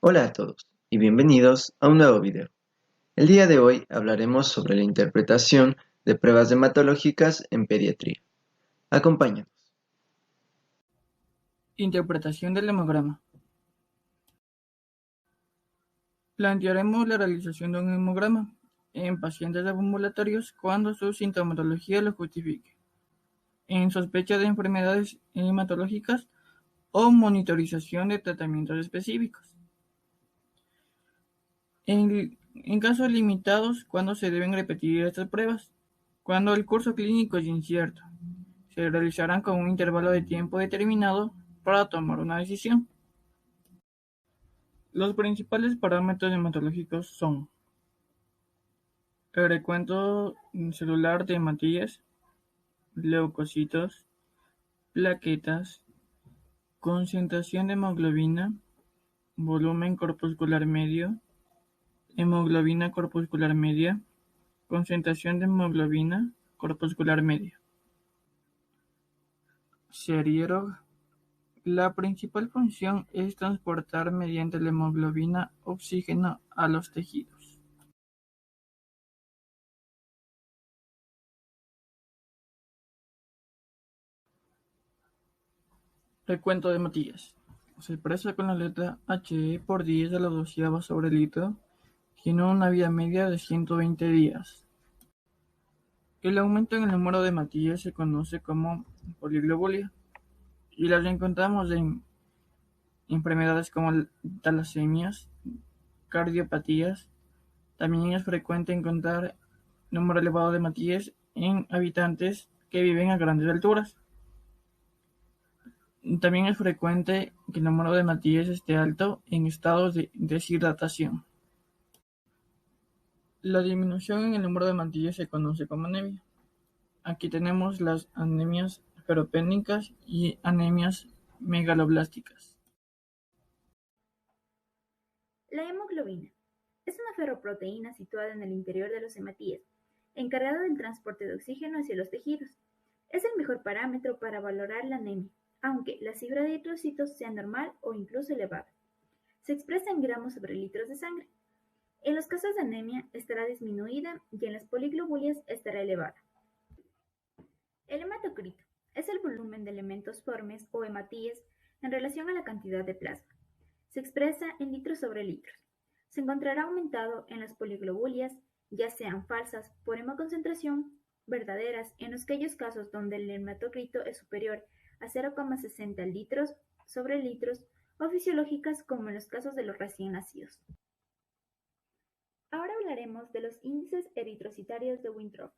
Hola a todos y bienvenidos a un nuevo video. El día de hoy hablaremos sobre la interpretación de pruebas hematológicas en pediatría. Acompáñanos. Interpretación del hemograma. Plantearemos la realización de un hemograma en pacientes ambulatorios cuando su sintomatología lo justifique, en sospecha de enfermedades hematológicas o monitorización de tratamientos específicos. En casos limitados, cuando se deben repetir estas pruebas, cuando el curso clínico es incierto, se realizarán con un intervalo de tiempo determinado para tomar una decisión. Los principales parámetros hematológicos son el recuento celular de hemátias, leucocitos, plaquetas, concentración de hemoglobina, volumen corpuscular medio, hemoglobina corpuscular media, concentración de hemoglobina corpuscular media. Serierog. La principal función es transportar mediante la hemoglobina oxígeno a los tejidos. Recuento de hemátias. Se expresa con la letra He por 10 a la 12ª sobre litro. Tiene una vida media de 120 días. El aumento en el número de hemátias se conoce como poliglobulia y las encontramos en enfermedades como talasemias, cardiopatías. También es frecuente encontrar número elevado de hemátias en habitantes que viven a grandes alturas. También es frecuente que el número de hemátias esté alto en estados de deshidratación. La disminución en el número de hemátias se conoce como anemia. Aquí tenemos las anemias ferropénicas y anemias megaloblásticas. La hemoglobina es una ferroproteína situada en el interior de los hematíes, encargada del transporte de oxígeno hacia los tejidos. Es el mejor parámetro para valorar la anemia, aunque la cifra de eritrocitos sea normal o incluso elevada. Se expresa en gramos sobre litros de sangre. En los casos de anemia estará disminuida y en las poliglobulias estará elevada. El hematocrito es el volumen de elementos formes o hematíes en relación a la cantidad de plasma. Se expresa en litros sobre litros. Se encontrará aumentado en las poliglobulias, ya sean falsas por hemoconcentración, verdaderas en aquellos casos donde el hematocrito es superior a 0,60 litros sobre litros, o fisiológicas como en los casos de los recién nacidos. Ahora hablaremos de los índices eritrocitarios de Winthrop.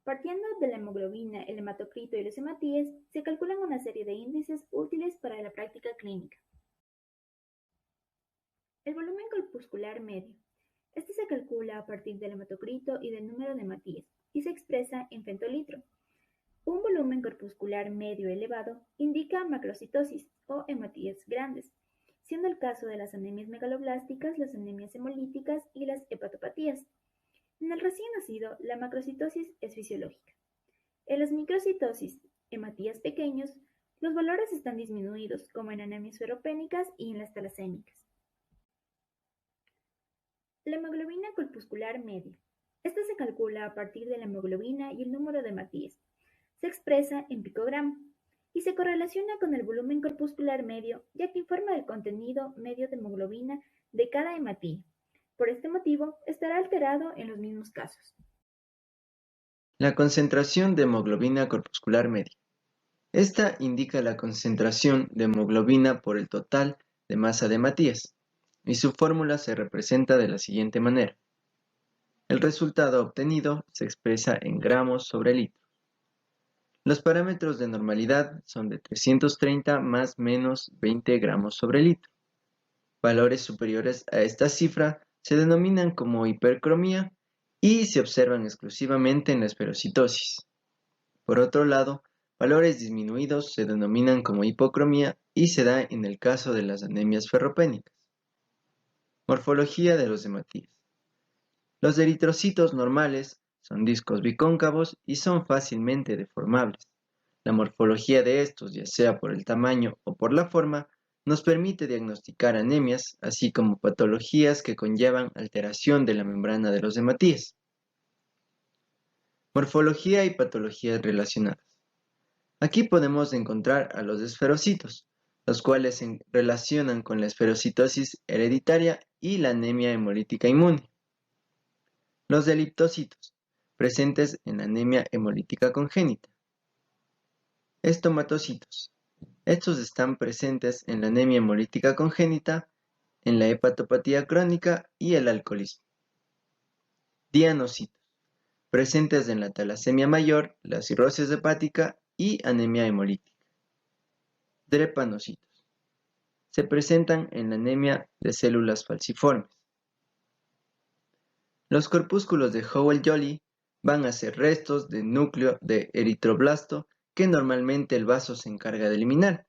Partiendo de la hemoglobina, el hematocrito y los hematíes, se calculan una serie de índices útiles para la práctica clínica. El volumen corpuscular medio. Este se calcula a partir del hematocrito y del número de hematíes, y se expresa en femtolitro. Un volumen corpuscular medio elevado indica macrocitosis o hematíes grandes, siendo el caso de las anemias megaloblásticas, las anemias hemolíticas y las hepatopatías. En el recién nacido, la macrocitosis es fisiológica. En las microcitosis, hematías pequeños, los valores están disminuidos, como en anemias ferropénicas y en las talasémicas. La hemoglobina corpuscular media. Esta se calcula a partir de la hemoglobina y el número de hematíes. Se expresa en picogramo y se correlaciona con el volumen corpuscular medio, ya que informa del contenido medio de hemoglobina de cada hematía. Por este motivo, estará alterado en los mismos casos. La concentración de hemoglobina corpuscular media. Esta indica la concentración de hemoglobina por el total de masa de hemátias, y su fórmula se representa de la siguiente manera. El resultado obtenido se expresa en gramos sobre litro. Los parámetros de normalidad son de 330 más menos 20 gramos sobre litro. Valores superiores a esta cifra se denominan como hipercromía y se observan exclusivamente en la esferocitosis. Por otro lado, valores disminuidos se denominan como hipocromía y se da en el caso de las anemias ferropénicas. Morfología de los hematíes. Los eritrocitos normales son discos bicóncavos y son fácilmente deformables. La morfología de estos, ya sea por el tamaño o por la forma, nos permite diagnosticar anemias, así como patologías que conllevan alteración de la membrana de los hematíes. Morfología y patologías relacionadas. Aquí podemos encontrar a los esferocitos, los cuales se relacionan con la esferocitosis hereditaria y la anemia hemolítica inmune. Los eliptocitos, presentes en la anemia hemolítica congénita. Estomatocitos. Estos están presentes en la anemia hemolítica congénita, en la hepatopatía crónica y el alcoholismo. Dianocitos, presentes en la talasemia mayor, la cirrosis hepática y anemia hemolítica. Drepanocitos, se presentan en la anemia de células falciformes. Los corpúsculos de Howell-Jolly van a ser restos de núcleo de eritroblasto que normalmente el vaso se encarga de eliminar.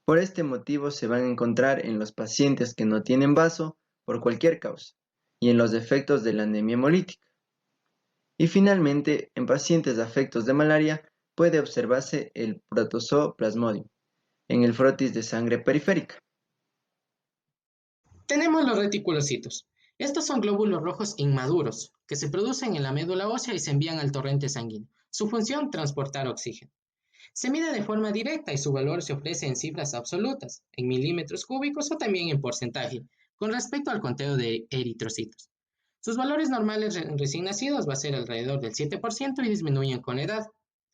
Por este motivo se van a encontrar en los pacientes que no tienen vaso por cualquier causa y en los defectos de la anemia hemolítica. Y finalmente, en pacientes afectos de malaria puede observarse el protozoo plasmodium en el frotis de sangre periférica. Tenemos los reticulocitos. Estos son glóbulos rojos inmaduros que se producen en la médula ósea y se envían al torrente sanguíneo. Su función, transportar oxígeno. Se mide de forma directa y su valor se ofrece en cifras absolutas, en milímetros cúbicos o también en porcentaje, con respecto al conteo de eritrocitos. Sus valores normales en recién nacidos va a ser alrededor del 7% y disminuyen con la edad.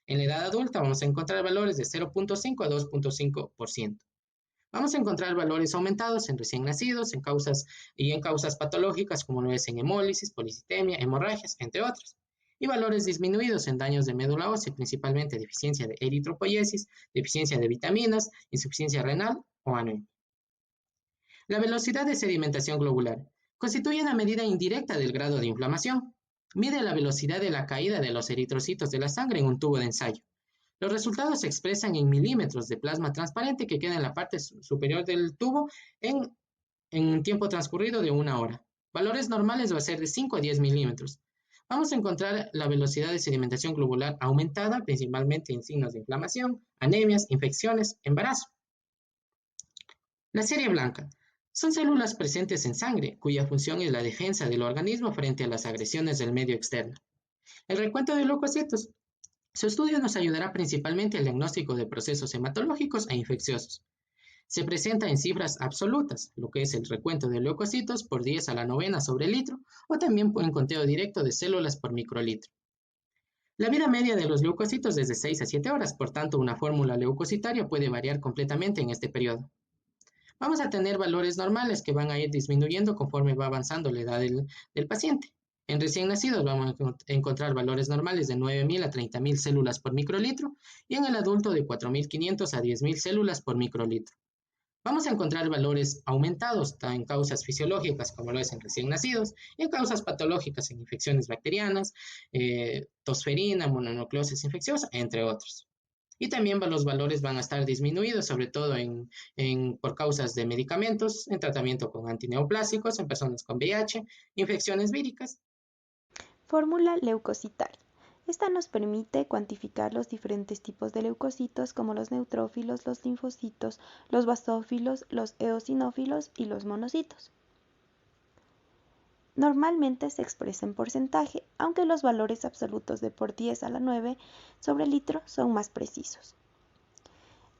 En la edad adulta vamos a encontrar valores de 0.5 a 2.5%. Vamos a encontrar valores aumentados en recién nacidos en causas patológicas como lo es en hemólisis, policitemia, hemorragias, entre otros. Y valores disminuidos en daños de médula ósea, principalmente deficiencia de eritropoiesis, deficiencia de vitaminas, insuficiencia renal o anemia. La velocidad de sedimentación globular constituye una medida indirecta del grado de inflamación. Mide la velocidad de la caída de los eritrocitos de la sangre en un tubo de ensayo. Los resultados se expresan en milímetros de plasma transparente que queda en la parte superior del tubo en un tiempo transcurrido de 1 hora. Valores normales va a ser de 5 a 10 milímetros. Vamos a encontrar la velocidad de sedimentación globular aumentada, principalmente en signos de inflamación, anemias, infecciones, embarazo. La serie blanca. Son células presentes en sangre, cuya función es la defensa del organismo frente a las agresiones del medio externo. El recuento de leucocitos. Su estudio nos ayudará principalmente al diagnóstico de procesos hematológicos e infecciosos. Se presenta en cifras absolutas, lo que es el recuento de leucocitos por 10 a la 9 sobre litro, o también en conteo directo de células por microlitro. La vida media de los leucocitos es de 6 a 7 horas, por tanto una fórmula leucocitaria puede variar completamente en este periodo. Vamos a tener valores normales que van a ir disminuyendo conforme va avanzando la edad del paciente. En recién nacidos vamos a encontrar valores normales de 9.000 a 30.000 células por microlitro y en el adulto de 4.500 a 10.000 células por microlitro. Vamos a encontrar valores aumentados tanto en causas fisiológicas como lo es en recién nacidos y en causas patológicas en infecciones bacterianas, tosferina, mononucleosis infecciosa, entre otros. Y también los valores van a estar disminuidos, sobre todo por causas de medicamentos, en tratamiento con antineoplásicos, en personas con VIH, infecciones víricas. Fórmula leucocitaria. Esta nos permite cuantificar los diferentes tipos de leucocitos como los neutrófilos, los linfocitos, los basófilos, los eosinófilos y los monocitos. Normalmente se expresa en porcentaje, aunque los valores absolutos de por 10 a la 9 sobre litro son más precisos.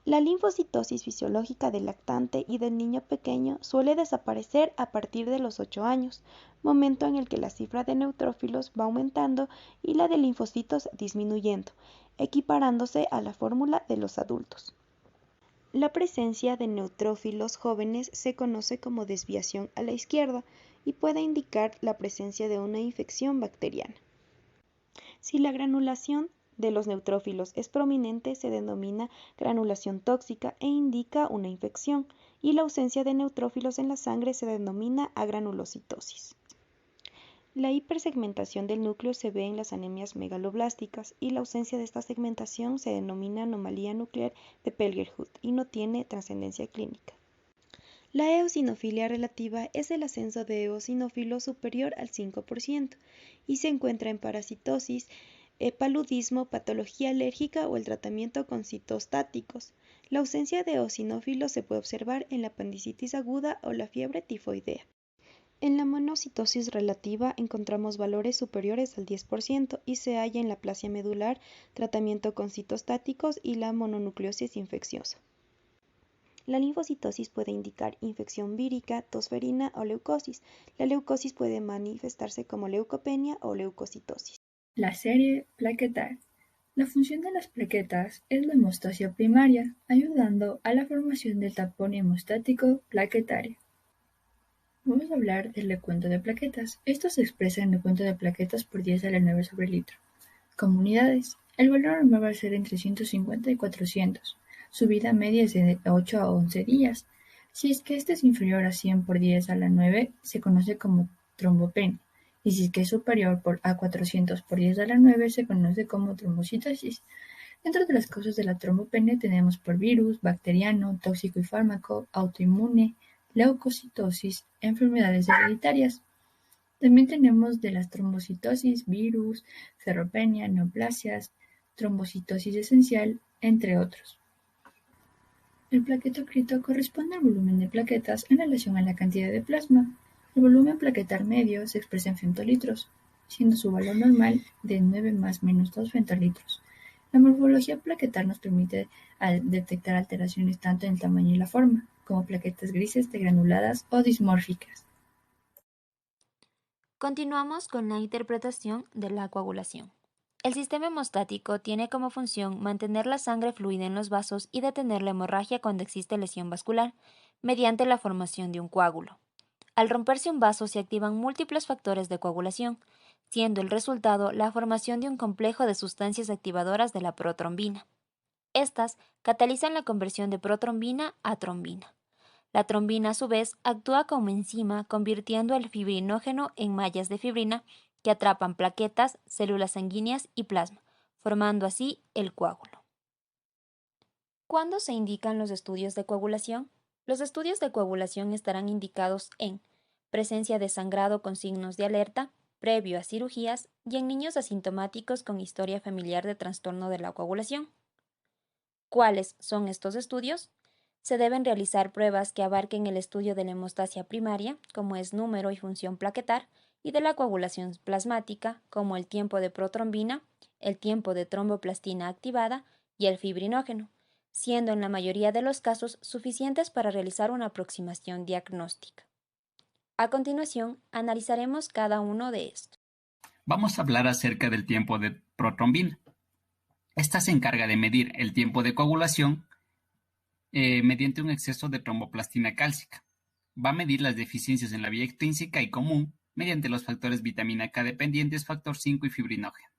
La linfocitosis fisiológica del lactante y del niño pequeño suele desaparecer a partir de los 8 años, momento en el que la cifra de neutrófilos va aumentando y la de linfocitos disminuyendo, equiparándose a la fórmula de los adultos. La presencia de neutrófilos jóvenes se conoce como desviación a la izquierda y puede indicar la presencia de una infección bacteriana. Si la granulación de los neutrófilos es prominente, se denomina granulación tóxica e indica una infección, y la ausencia de neutrófilos en la sangre se denomina agranulocitosis. La hipersegmentación del núcleo se ve en las anemias megaloblásticas y la ausencia de esta segmentación se denomina anomalía nuclear de Pelger-Hut y no tiene trascendencia clínica. La eosinofilia relativa es el ascenso de eosinófilos superior al 5% y se encuentra en parasitosis, paludismo, patología alérgica o el tratamiento con citostáticos. La ausencia de eosinófilos se puede observar en la apendicitis aguda o la fiebre tifoidea. En la monocitosis relativa encontramos valores superiores al 10% y se halla en la aplasia medular, tratamiento con citostáticos y la mononucleosis infecciosa. La linfocitosis puede indicar infección vírica, tosferina o leucosis. La leucosis puede manifestarse como leucopenia o leucocitosis. La serie plaquetal. La función de las plaquetas es la hemostasia primaria, ayudando a la formación del tapón hemostático plaquetario. Vamos a hablar del recuento de plaquetas. Esto se expresa en recuento de plaquetas por 10 a la 9 sobre litro. Como unidades, el valor normal va a ser entre 150 y 400. Su vida media es de 8 a 11 días. Si es que este es inferior a 100 por 10 a la 9, se conoce como trombopenia. Y si es que es superior a 400 por 10 a la 9, se conoce como trombocitosis. Dentro de las causas de la trombopenia tenemos por virus, bacteriano, tóxico y fármaco, autoinmune, leucocitosis, enfermedades hereditarias. También tenemos de las trombocitosis, virus, ferropenia, neoplasias, trombocitosis esencial, entre otros. El plaquetócrito corresponde al volumen de plaquetas en relación a la cantidad de plasma. El volumen plaquetar medio se expresa en femtolitros, siendo su valor normal de 9 más menos 2 femtolitros. La morfología plaquetar nos permite detectar alteraciones tanto en el tamaño y la forma, como plaquetas grises, degranuladas o dismórficas. Continuamos con la interpretación de la coagulación. El sistema hemostático tiene como función mantener la sangre fluida en los vasos y detener la hemorragia cuando existe lesión vascular, mediante la formación de un coágulo. Al romperse un vaso se activan múltiples factores de coagulación, siendo el resultado la formación de un complejo de sustancias activadoras de la protrombina. Estas catalizan la conversión de protrombina a trombina. La trombina, a su vez, actúa como enzima, convirtiendo el fibrinógeno en mallas de fibrina que atrapan plaquetas, células sanguíneas y plasma, formando así el coágulo. ¿Cuándo se indican los estudios de coagulación? Los estudios de coagulación estarán indicados en presencia de sangrado con signos de alerta, previo a cirugías y en niños asintomáticos con historia familiar de trastorno de la coagulación. ¿Cuáles son estos estudios? Se deben realizar pruebas que abarquen el estudio de la hemostasia primaria, como es número y función plaquetar, y de la coagulación plasmática, como el tiempo de protrombina, el tiempo de tromboplastina activada y el fibrinógeno, siendo en la mayoría de los casos suficientes para realizar una aproximación diagnóstica. A continuación, analizaremos cada uno de estos. Vamos a hablar acerca del tiempo de protrombina. Esta se encarga de medir el tiempo de coagulación mediante un exceso de tromboplastina cálcica. Va a medir las deficiencias en la vía extrínseca y común mediante los factores vitamina K dependientes, factor 5 y fibrinógeno.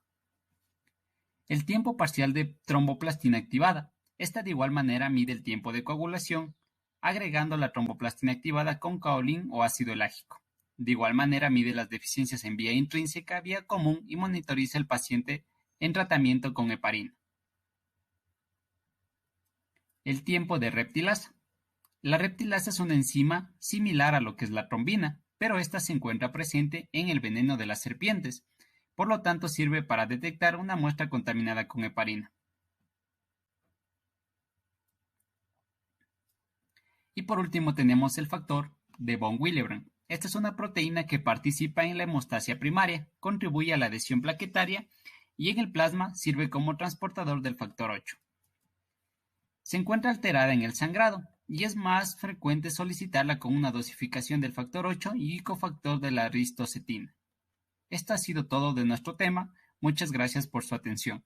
El tiempo parcial de tromboplastina activada. Esta de igual manera mide el tiempo de coagulación agregando la tromboplastina activada con caolín o ácido elágico. De igual manera mide las deficiencias en vía intrínseca, vía común y monitoriza al paciente en tratamiento con heparina. El tiempo de reptilasa. La reptilasa es una enzima similar a lo que es la trombina, pero esta se encuentra presente en el veneno de las serpientes, por lo tanto sirve para detectar una muestra contaminada con heparina. Y por último tenemos el factor de von Willebrand. Esta es una proteína que participa en la hemostasia primaria, contribuye a la adhesión plaquetaria y en el plasma sirve como transportador del factor 8. Se encuentra alterada en el sangrado y es más frecuente solicitarla con una dosificación del factor 8 y cofactor de la aristocetina. Esto ha sido todo de nuestro tema. Muchas gracias por su atención.